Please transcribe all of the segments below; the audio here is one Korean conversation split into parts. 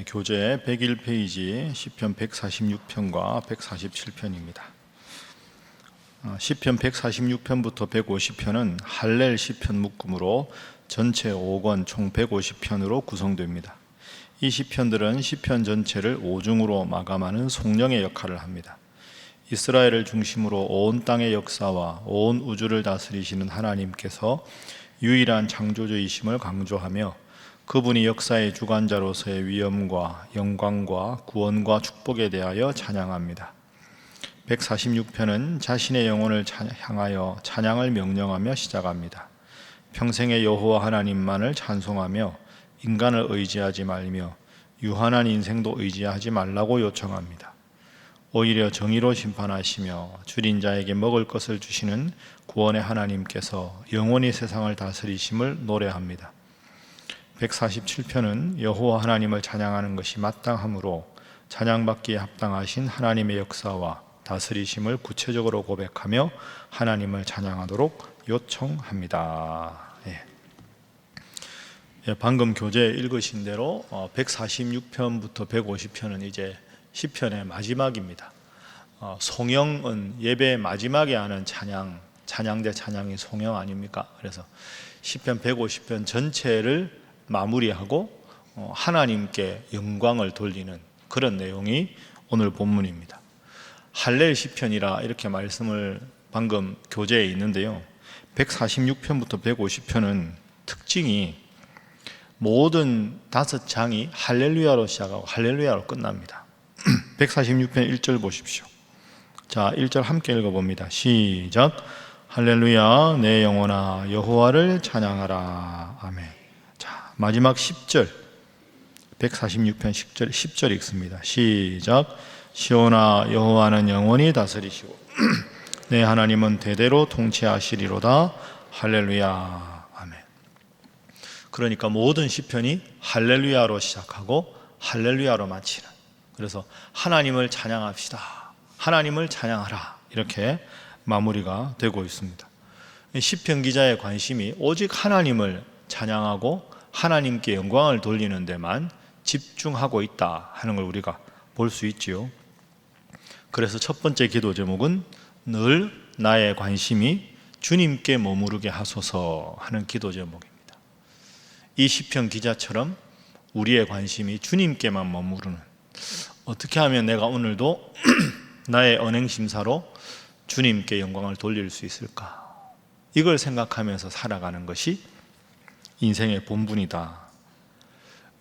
교재 101페이지 시편 146편과 147편입니다. 시편 146편부터 150편은 할렐 시편 묶음으로 전체 5권 총 150편으로 구성됩니다. 이 시편들은 시편 전체를 오중으로 마감하는 송령의 역할을 합니다. 이스라엘을 중심으로 온 땅의 역사와 온 우주를 다스리시는 하나님께서 유일한 창조주이심을 강조하며 그분이 역사의 주관자로서의 위엄과 영광과 구원과 축복에 대하여 찬양합니다. 146편은 자신의 영혼을 향하여 찬양을 명령하며 시작합니다. 평생의 여호와 하나님만을 찬송하며 인간을 의지하지 말며 유한한 인생도 의지하지 말라고 요청합니다. 오히려 정의로 심판하시며 줄인 자에게 먹을 것을 주시는 구원의 하나님께서 영원히 세상을 다스리심을 노래합니다. 147편은 여호와 하나님을 찬양하는 것이 마땅하므로 찬양받기에 합당하신 하나님의 역사와 다스리심을 구체적으로 고백하며 하나님을 찬양하도록 요청합니다. 방금 교재 읽으신 대로 146편부터 150편은 이제 시편의 마지막입니다. 송영은 예배 마지막에 하는 찬양 대 찬양이 송영 아닙니까? 그래서 시편 150편 전체를 마무리하고 하나님께 영광을 돌리는 그런 내용이 오늘 본문입니다. 할렐 시편이라 이렇게 말씀을 방금 교재에 있는데요, 146편부터 150편은 특징이 모든 5장이 할렐루야로 시작하고 할렐루야로 끝납니다. 146편 1절 보십시오. 자, 1절 함께 읽어봅니다. 시작. 할렐루야 내 영혼아 여호와를 찬양하라. 아멘. 자, 마지막 10절 146편 10절 읽습니다. 시작. 시온아 여호와는 영원히 다스리시고 내 하나님은 대대로 통치하시리로다. 할렐루야. 아멘. 그러니까 모든 시편이 할렐루야로 시작하고 할렐루야로 마치는, 그래서 하나님을 찬양합시다, 하나님을 찬양하라, 이렇게 마무리가 되고 있습니다. 시편 기자의 관심이 오직 하나님을 찬양하고 하나님께 영광을 돌리는 데만 집중하고 있다 하는 걸 우리가 볼 수 있지요. 그래서 첫 번째 기도 제목은 늘 나의 관심이 주님께 머무르게 하소서 하는 기도 제목입니다. 이 시편 기자처럼 우리의 관심이 주님께만 머무르는, 어떻게 하면 내가 오늘도 나의 언행심사로 주님께 영광을 돌릴 수 있을까? 이걸 생각하면서 살아가는 것이 인생의 본분이다.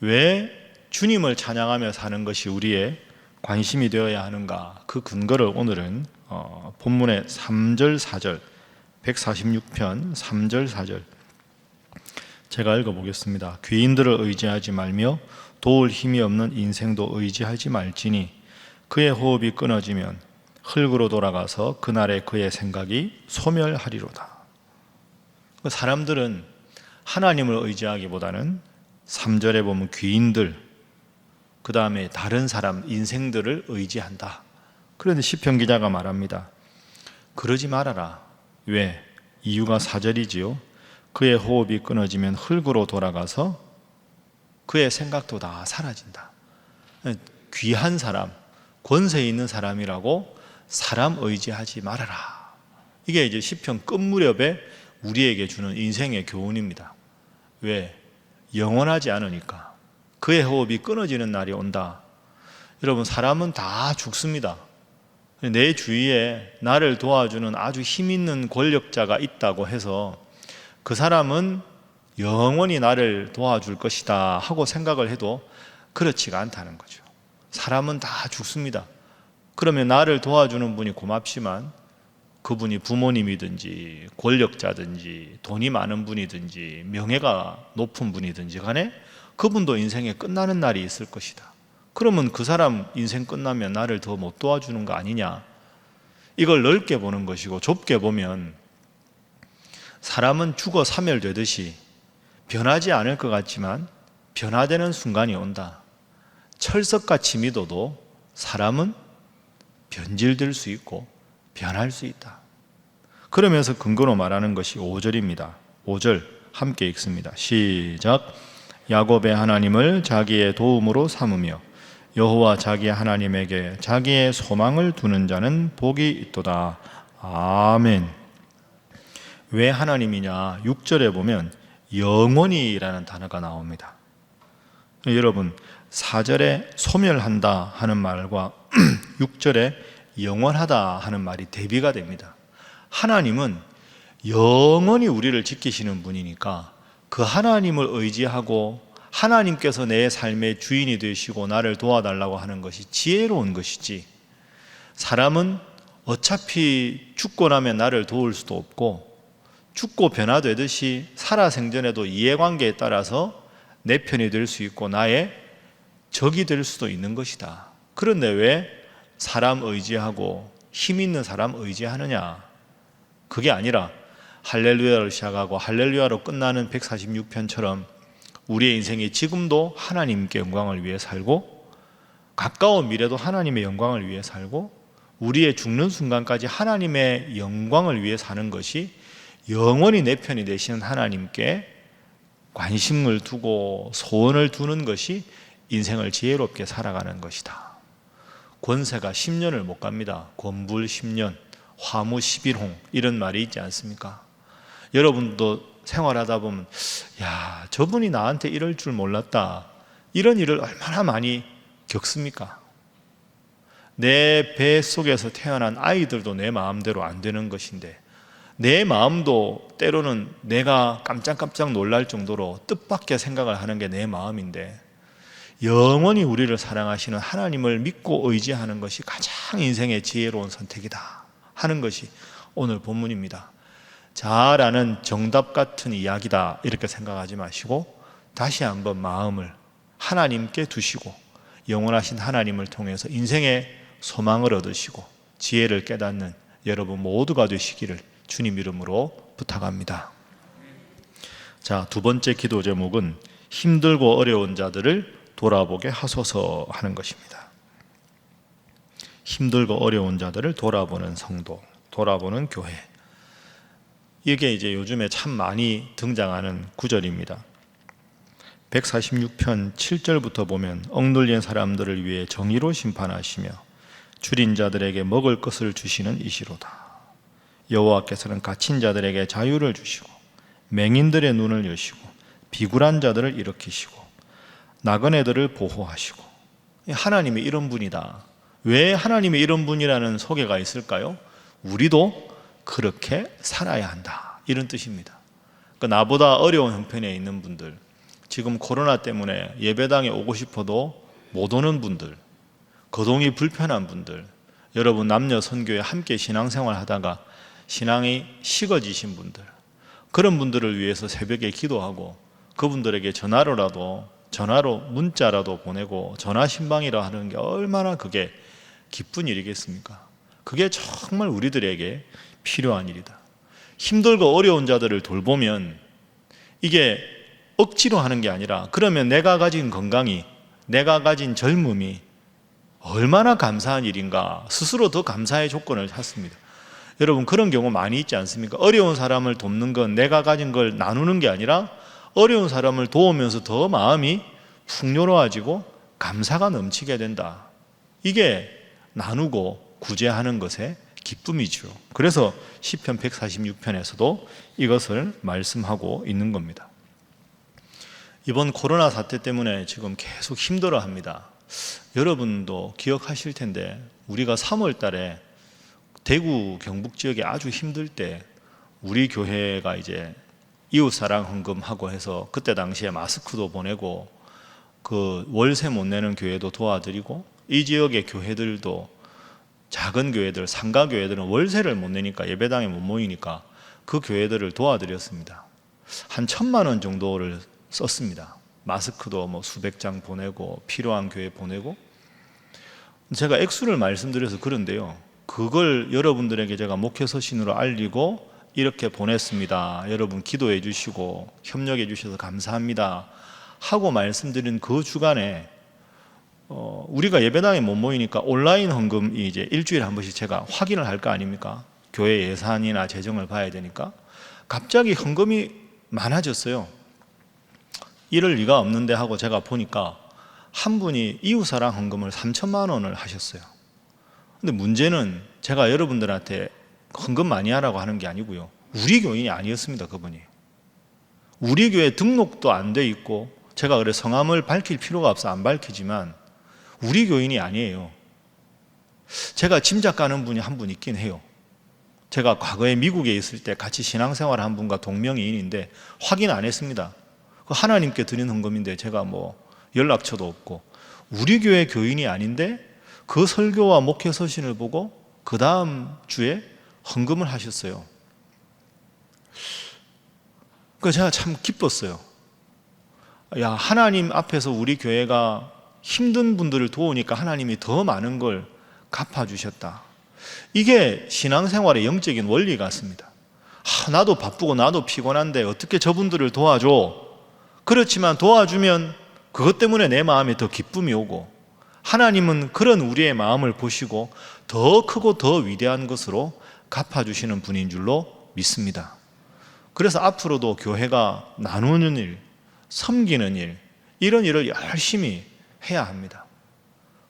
왜 주님을 찬양하며 사는 것이 우리의 관심이 되어야 하는가? 그 근거를 오늘은 본문의 3절 4절 146편 3절 4절 제가 읽어보겠습니다. 귀인들을 의지하지 말며 도울 힘이 없는 인생도 의지하지 말지니 그의 호흡이 끊어지면 흙으로 돌아가서 그날에 그의 생각이 소멸하리로다. 사람들은 하나님을 의지하기보다는 3절에 보면 귀인들, 그 다음에 다른 사람, 인생들을 의지한다. 그런데 시편 기자가 말합니다. 그러지 말아라. 왜? 이유가 4절이지요. 그의 호흡이 끊어지면 흙으로 돌아가서 그의 생각도 다 사라진다. 귀한 사람, 권세 있는 사람이라고 사람 의지하지 말아라. 이게 이제 시편 끝 무렵에 우리에게 주는 인생의 교훈입니다. 왜? 영원하지 않으니까. 그의 호흡이 끊어지는 날이 온다. 여러분, 사람은 다 죽습니다. 내 주위에 나를 도와주는 아주 힘 있는 권력자가 있다고 해서 그 사람은 영원히 나를 도와줄 것이다 하고 생각을 해도 그렇지가 않다는 거죠. 사람은 다 죽습니다. 그러면 나를 도와주는 분이 고맙지만 그분이 부모님이든지 권력자든지 돈이 많은 분이든지 명예가 높은 분이든지 간에 그분도 인생에 끝나는 날이 있을 것이다. 그러면 그 사람 인생 끝나면 나를 더 못 도와주는 거 아니냐? 이걸 넓게 보는 것이고, 좁게 보면 사람은 죽어 사멸되듯이 변하지 않을 것 같지만 변화되는 순간이 온다. 철석같이 믿어도 사람은 변질될 수 있고 변할 수 있다. 그러면서 근거로 말하는 것이 5절입니다. 5절 함께 읽습니다. 시작. 야곱의 하나님을 자기의 도움으로 삼으며 여호와 자기 하나님에게 자기의 소망을 두는 자는 복이 있도다. 아멘. 왜 하나님이냐? 6절에 보면 영원히라는 단어가 나옵니다. 여러분, 4절에 소멸한다 하는 말과 6절에 영원하다 하는 말이 대비가 됩니다. 하나님은 영원히 우리를 지키시는 분이니까 그 하나님을 의지하고 하나님께서 내 삶의 주인이 되시고 나를 도와달라고 하는 것이 지혜로운 것이지, 사람은 어차피 죽고 나면 나를 도울 수도 없고 죽고 변화되듯이 살아생전에도 이해관계에 따라서 내 편이 될 수 있고 나의 적이 될 수도 있는 것이다. 그런데 왜 사람 의지하고 힘 있는 사람 의지하느냐? 그게 아니라 할렐루야를 시작하고 할렐루야로 끝나는 146편처럼 우리의 인생이 지금도 하나님께 영광을 위해 살고 가까운 미래도 하나님의 영광을 위해 살고 우리의 죽는 순간까지 하나님의 영광을 위해 사는 것이 영원히 내 편이 되시는 하나님께 관심을 두고 소원을 두는 것이 인생을 지혜롭게 살아가는 것이다. 권세가 10년을 못 갑니다. 권불 10년, 화무 11홍 이런 말이 있지 않습니까? 여러분도 생활하다 보면 야, 저분이 나한테 이럴 줄 몰랐다, 이런 일을 얼마나 많이 겪습니까? 내 배 속에서 태어난 아이들도 내 마음대로 안 되는 것인데 내 마음도 때로는 내가 깜짝깜짝 놀랄 정도로 뜻밖의 생각을 하는 게 내 마음인데 영원히 우리를 사랑하시는 하나님을 믿고 의지하는 것이 가장 인생의 지혜로운 선택이다 하는 것이 오늘 본문입니다. 잘 아는 정답 같은 이야기다 이렇게 생각하지 마시고 다시 한번 마음을 하나님께 두시고 영원하신 하나님을 통해서 인생의 소망을 얻으시고 지혜를 깨닫는 여러분 모두가 되시기를 주님 이름으로 부탁합니다. 자, 두 번째 기도 제목은 힘들고 어려운 자들을 돌아보게 하소서 하는 것입니다. 힘들고 어려운 자들을 돌아보는 성도, 돌아보는 교회. 이게 이제 요즘에 참 많이 등장하는 구절입니다. 146편 7절부터 보면 억눌린 사람들을 위해 정의로 심판하시며 줄인 자들에게 먹을 것을 주시는 이시로다. 여호와께서는 갇힌 자들에게 자유를 주시고 맹인들의 눈을 여시고 비굴한 자들을 일으키시고 나그네들을 보호하시고. 하나님이 이런 분이다. 왜 하나님이 이런 분이라는 소개가 있을까요? 우리도 그렇게 살아야 한다, 이런 뜻입니다. 그러니까 나보다 어려운 형편에 있는 분들, 지금 코로나 때문에 예배당에 오고 싶어도 못 오는 분들, 거동이 불편한 분들, 여러분 남녀 선교에 함께 신앙생활 하다가 신앙이 식어지신 분들, 그런 분들을 위해서 새벽에 기도하고 그분들에게 전화로 문자라도 보내고 전화 신방이라 하는 게 얼마나 그게 기쁜 일이겠습니까? 그게 정말 우리들에게 필요한 일이다. 힘들고 어려운 자들을 돌보면 이게 억지로 하는 게 아니라, 그러면 내가 가진 건강이, 내가 가진 젊음이 얼마나 감사한 일인가, 스스로 더 감사의 조건을 찾습니다. 여러분 그런 경우 많이 있지 않습니까? 어려운 사람을 돕는 건 내가 가진 걸 나누는 게 아니라 어려운 사람을 도우면서 더 마음이 풍요로워지고 감사가 넘치게 된다. 이게 나누고 구제하는 것의 기쁨이죠. 그래서 시편 146편에서도 이것을 말씀하고 있는 겁니다. 이번 코로나 사태 때문에 지금 계속 힘들어합니다. 여러분도 기억하실 텐데 우리가 3월 달에 대구 경북 지역에 아주 힘들 때 우리 교회가 이제 이웃사랑 헌금하고 해서 그때 당시에 마스크도 보내고 그 월세 못 내는 교회도 도와드리고, 이 지역의 교회들도 작은 교회들, 상가 교회들은 월세를 못 내니까 예배당에 못 모이니까 그 교회들을 도와드렸습니다. 한 1,000만 원 정도를 썼습니다. 마스크도 뭐 수백 장 보내고 필요한 교회 보내고. 제가 액수를 말씀드려서 그런데요, 그걸 여러분들에게 제가 목회서신으로 알리고 이렇게 보냈습니다, 여러분 기도해 주시고 협력해 주셔서 감사합니다 하고 말씀드린 그 주간에 우리가 예배당에 못 모이니까 온라인 헌금이 이제 일주일에 한 번씩 제가 확인을 할 거 아닙니까? 교회 예산이나 재정을 봐야 되니까 갑자기 헌금이 많아졌어요. 이럴 리가 없는데 하고 제가 보니까 한 분이 이웃사랑 헌금을 3천만 원을 하셨어요. 근데 문제는 제가 여러분들한테 헌금 많이 하라고 하는 게 아니고요, 우리 교인이 아니었습니다. 그분이 우리 교회 등록도 안 돼 있고, 제가 그래 성함을 밝힐 필요가 없어 안 밝히지만 우리 교인이 아니에요. 제가 짐작가는 분이 한 분 있긴 해요. 제가 과거에 미국에 있을 때 같이 신앙생활 한 분과 동명이인인데 확인 안 했습니다. 하나님께 드린 헌금인데 제가 연락처도 없고, 우리 교회 교인이 아닌데 그 설교와 목회 서신을 보고 그 다음 주에 헌금을 하셨어요. 그래서 제가 참 기뻤어요. 야, 하나님 앞에서 우리 교회가 힘든 분들을 도우니까 하나님이 더 많은 걸 갚아주셨다. 이게 신앙생활의 영적인 원리 같습니다. 나도 바쁘고 나도 피곤한데 어떻게 저분들을 도와줘? 그렇지만 도와주면 그것 때문에 내 마음에 더 기쁨이 오고, 하나님은 그런 우리의 마음을 보시고 더 크고 더 위대한 것으로 갚아주시는 분인 줄로 믿습니다. 그래서 앞으로도 교회가 나누는 일, 섬기는 일, 이런 일을 열심히 해야 합니다.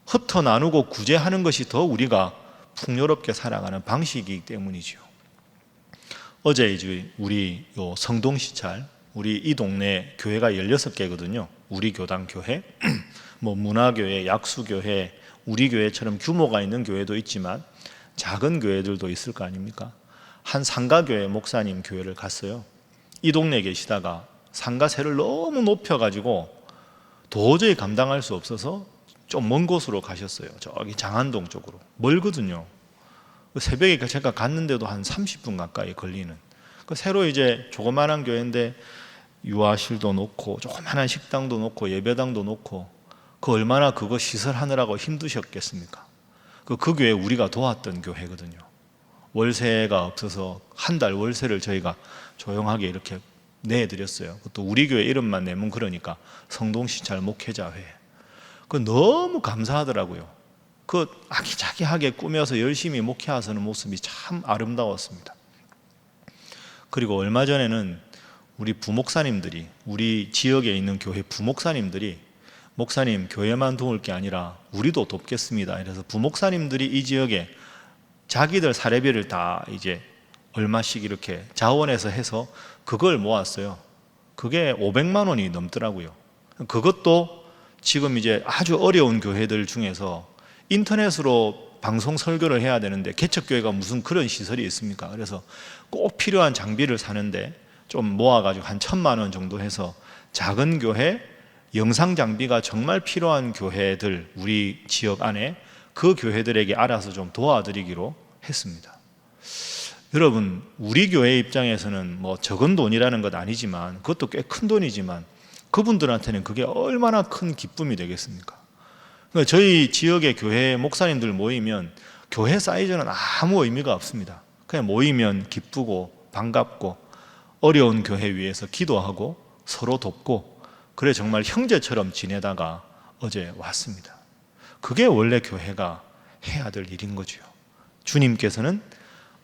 흩어 나누고 구제하는 것이 더 우리가 풍요롭게 살아가는 방식이기 때문이죠. 어제 이제 우리 성동시찰, 우리 이 동네 교회가 16개거든요. 우리 교당 교회, 문화교회, 약수교회, 우리 교회처럼 규모가 있는 교회도 있지만 작은 교회들도 있을 거 아닙니까? 한 상가교회 목사님 교회를 갔어요. 이 동네에 계시다가 상가세를 너무 높여가지고 도저히 감당할 수 없어서 좀 먼 곳으로 가셨어요. 저기 장안동 쪽으로. 멀거든요. 새벽에 제가 갔는데도 한 30분 가까이 걸리는. 새로 이제 조그만한 교회인데 유아실도 놓고 조그만한 식당도 놓고 예배당도 놓고, 얼마나 그거 시설하느라고 힘드셨겠습니까? 그 교회 우리가 도왔던 교회거든요. 월세가 없어서 한 달 월세를 저희가 조용하게 이렇게 내드렸어요. 또 우리 교회 이름만 내면 그러니까 성동시찰 목회자회. 너무 감사하더라고요. 아기자기하게 꾸며서 열심히 목회하시는 모습이 참 아름다웠습니다. 그리고 얼마 전에는 우리 부목사님들이, 우리 지역에 있는 교회 부목사님들이 목사님 교회만 도울 게 아니라 우리도 돕겠습니다. 그래서 부목사님들이 이 지역에 자기들 사례비를 다 이제 얼마씩 이렇게 자원해서 해서 그걸 모았어요. 그게 500만 원이 넘더라고요. 그것도 지금 이제 아주 어려운 교회들 중에서 인터넷으로 방송 설교를 해야 되는데 개척교회가 무슨 그런 시설이 있습니까? 그래서 꼭 필요한 장비를 사는데 좀 모아가지고 한 1,000만 원 정도 해서 작은 교회, 영상 장비가 정말 필요한 교회들, 우리 지역 안에 그 교회들에게 알아서 좀 도와드리기로 했습니다. 여러분, 우리 교회 입장에서는 적은 돈이라는 것 아니지만, 그것도 꽤 큰 돈이지만 그분들한테는 그게 얼마나 큰 기쁨이 되겠습니까? 그러니까 저희 지역의 교회 목사님들 모이면 교회 사이즈는 아무 의미가 없습니다. 그냥 모이면 기쁘고 반갑고 어려운 교회 위해서 기도하고 서로 돕고, 그래 정말 형제처럼 지내다가 어제 왔습니다. 그게 원래 교회가 해야 될 일인 거죠. 주님께서는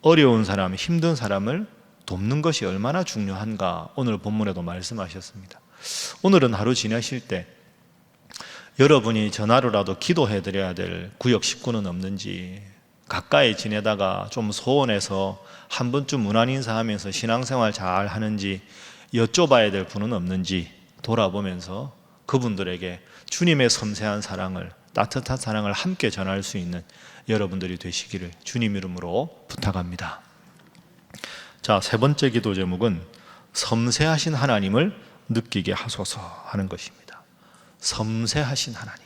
어려운 사람, 힘든 사람을 돕는 것이 얼마나 중요한가 오늘 본문에도 말씀하셨습니다. 오늘은 하루 지내실 때 여러분이 전화로라도 기도해 드려야 될 구역 식구는 없는지, 가까이 지내다가 좀 소원해서 한 번쯤 문안 인사하면서 신앙생활 잘 하는지 여쭤봐야 될 분은 없는지 돌아보면서 그분들에게 주님의 섬세한 사랑을, 따뜻한 사랑을 함께 전할 수 있는 여러분들이 되시기를 주님 이름으로 부탁합니다. 자, 세 번째 기도 제목은 섬세하신 하나님을 느끼게 하소서 하는 것입니다. 섬세하신 하나님,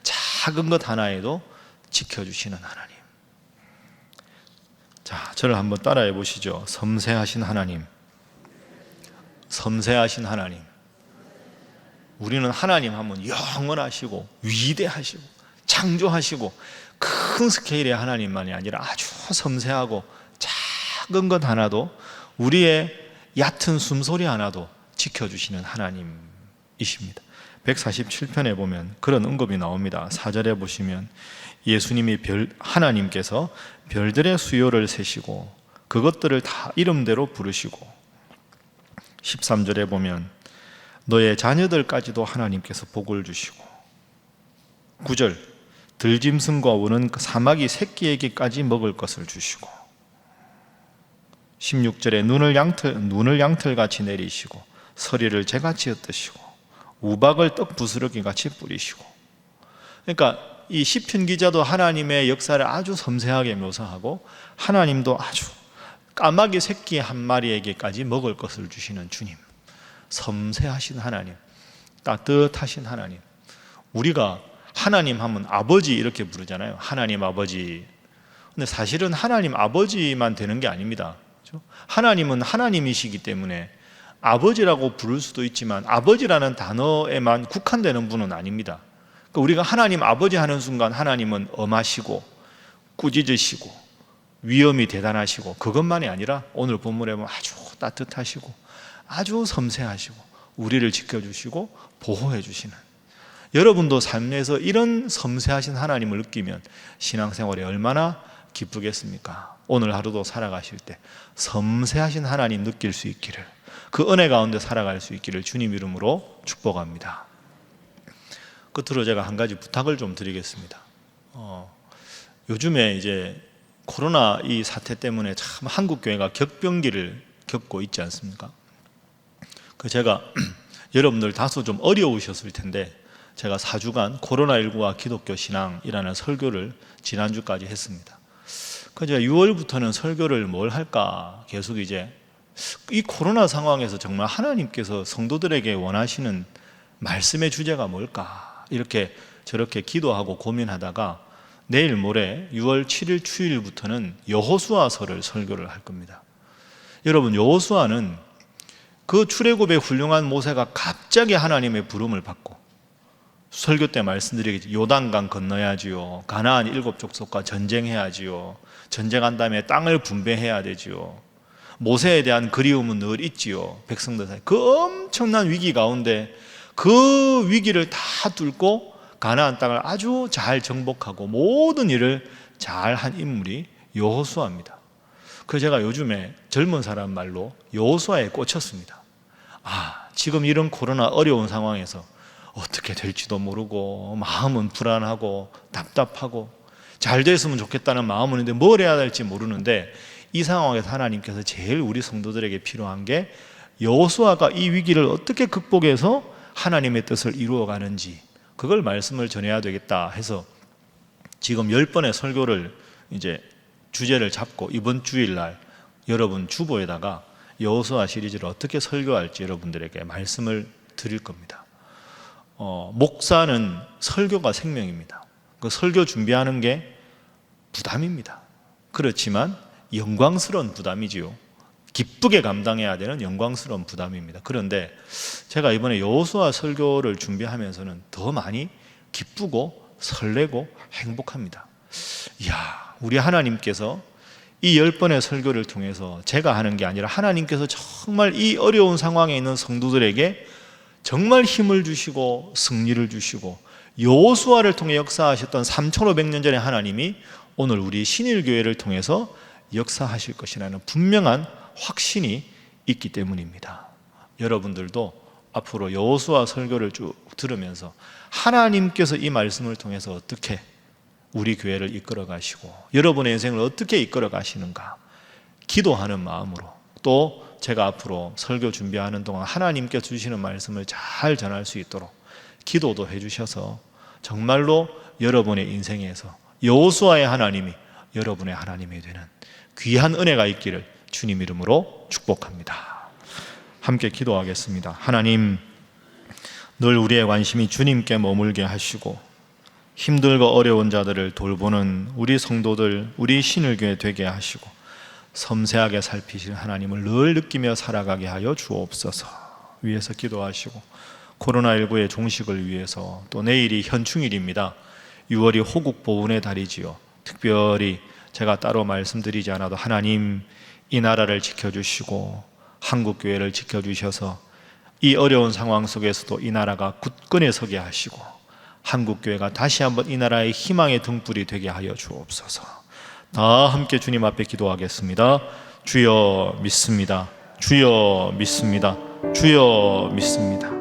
작은 것 하나에도 지켜주시는 하나님. 자, 저를 한번 따라해 보시죠. 섬세하신 하나님, 섬세하신 하나님. 우리는 하나님 하면 영원하시고 위대하시고 창조하시고 큰 스케일의 하나님만이 아니라 아주 섬세하고 작은 것 하나도, 우리의 얕은 숨소리 하나도 지켜주시는 하나님이십니다. 147편에 보면 그런 언급이 나옵니다. 4절에 보시면 예수님이 하나님께서 별들의 수요를 세시고 그것들을 다 이름대로 부르시고, 13절에 보면 너의 자녀들까지도 하나님께서 복을 주시고 9절 들짐승과 우는 사마귀 새끼에게까지 먹을 것을 주시고 16절에 눈을 양털같이 내리시고 서리를 재같이 흩으시고 우박을 떡 부스러기 같이 뿌리시고. 그러니까 이 시편 기자도 하나님의 역사를 아주 섬세하게 묘사하고 하나님도 아주 까마귀 새끼 한 마리에게까지 먹을 것을 주시는 주님, 섬세하신 하나님, 따뜻하신 하나님. 우리가 하나님 하면 아버지 이렇게 부르잖아요. 하나님 아버지. 근데 사실은 하나님 아버지만 되는 게 아닙니다. 그렇죠? 하나님은 하나님이시기 때문에 아버지라고 부를 수도 있지만 아버지라는 단어에만 국한되는 분은 아닙니다. 그러니까 우리가 하나님 아버지 하는 순간 하나님은 엄하시고 꾸짖으시고 위엄이 대단하시고 그것만이 아니라 오늘 본문에 보면 아주 따뜻하시고 아주 섬세하시고 우리를 지켜주시고 보호해 주시는, 여러분도 삶에서 이런 섬세하신 하나님을 느끼면 신앙생활이 얼마나 기쁘겠습니까? 오늘 하루도 살아가실 때 섬세하신 하나님 느낄 수 있기를, 그 은혜 가운데 살아갈 수 있기를 주님 이름으로 축복합니다. 끝으로 제가 한 가지 부탁을 좀 드리겠습니다. 요즘에 이제 코로나 이 사태 때문에 참 한국 교회가 격변기를 겪고 있지 않습니까? 제가 여러분들 다소 좀 어려우셨을 텐데 제가 4주간 코로나19와 기독교 신앙이라는 설교를 지난주까지 했습니다. 제가 6월부터는 설교를 뭘 할까 계속 이제 이 코로나 상황에서 정말 하나님께서 성도들에게 원하시는 말씀의 주제가 뭘까 이렇게 저렇게 기도하고 고민하다가 내일 모레 6월 7일 주일부터는 여호수아서를 설교를 할 겁니다. 여러분, 여호수아는 그 출애굽의 훌륭한 모세가 갑자기 하나님의 부름을 받고, 설교 때 말씀드리겠지, 요단강 건너야지요, 가나안 7족속과 전쟁해야지요, 전쟁한 다음에 땅을 분배해야 되지요, 모세에 대한 그리움은 늘 있지요, 백성들 사이. 그 엄청난 위기 가운데 그 위기를 다 뚫고 가나안 땅을 아주 잘 정복하고 모든 일을 잘 한 인물이 여호수아입니다. 그래서 제가 요즘에 젊은 사람 말로 여호수아에 꽂혔습니다. 지금 이런 코로나 어려운 상황에서 어떻게 될지도 모르고 마음은 불안하고 답답하고 잘 됐으면 좋겠다는 마음은 있는데 뭘 해야 될지 모르는데, 이 상황에서 하나님께서 제일 우리 성도들에게 필요한 게 여호수아가 이 위기를 어떻게 극복해서 하나님의 뜻을 이루어가는지, 그걸 말씀을 전해야 되겠다 해서 지금 10번의 설교를 이제 주제를 잡고 이번 주일날 여러분 주보에다가 여호수아 시리즈를 어떻게 설교할지 여러분들에게 말씀을 드릴 겁니다. 목사는 설교가 생명입니다. 그 설교 준비하는 게 부담입니다. 그렇지만 영광스러운 부담이지요. 기쁘게 감당해야 되는 영광스러운 부담입니다. 그런데 제가 이번에 여호수아 설교를 준비하면서는 더 많이 기쁘고 설레고 행복합니다. 이야, 우리 하나님께서 이 10번의 설교를 통해서 제가 하는 게 아니라 하나님께서 정말 이 어려운 상황에 있는 성도들에게 정말 힘을 주시고 승리를 주시고 여호수아를 통해 역사하셨던 3500년 전의 하나님이 오늘 우리 신일교회를 통해서 역사하실 것이라는 분명한 확신이 있기 때문입니다. 여러분들도 앞으로 여호수아 설교를 쭉 들으면서 하나님께서 이 말씀을 통해서 어떻게 우리 교회를 이끌어 가시고 여러분의 인생을 어떻게 이끌어 가시는가 기도하는 마음으로, 또 제가 앞으로 설교 준비하는 동안 하나님께서 주시는 말씀을 잘 전할 수 있도록 기도도 해주셔서 정말로 여러분의 인생에서 여호수아의 하나님이 여러분의 하나님이 되는 귀한 은혜가 있기를 주님 이름으로 축복합니다. 함께 기도하겠습니다. 하나님, 늘 우리의 관심이 주님께 머물게 하시고 힘들고 어려운 자들을 돌보는 우리 성도들, 우리 신일교회 되게 하시고 섬세하게 살피시는 하나님을 늘 느끼며 살아가게 하여 주옵소서. 위에서 기도하시고 코로나19의 종식을 위해서, 또 내일이 현충일입니다. 6월이 호국 보훈의 달이지요. 특별히 제가 따로 말씀드리지 않아도 하나님 이 나라를 지켜주시고 한국교회를 지켜주셔서 이 어려운 상황 속에서도 이 나라가 굳건히 서게 하시고 한국교회가 다시 한번 이 나라의 희망의 등불이 되게 하여 주옵소서. 다 함께 주님 앞에 기도하겠습니다. 주여 믿습니다. 주여 믿습니다. 주여 믿습니다.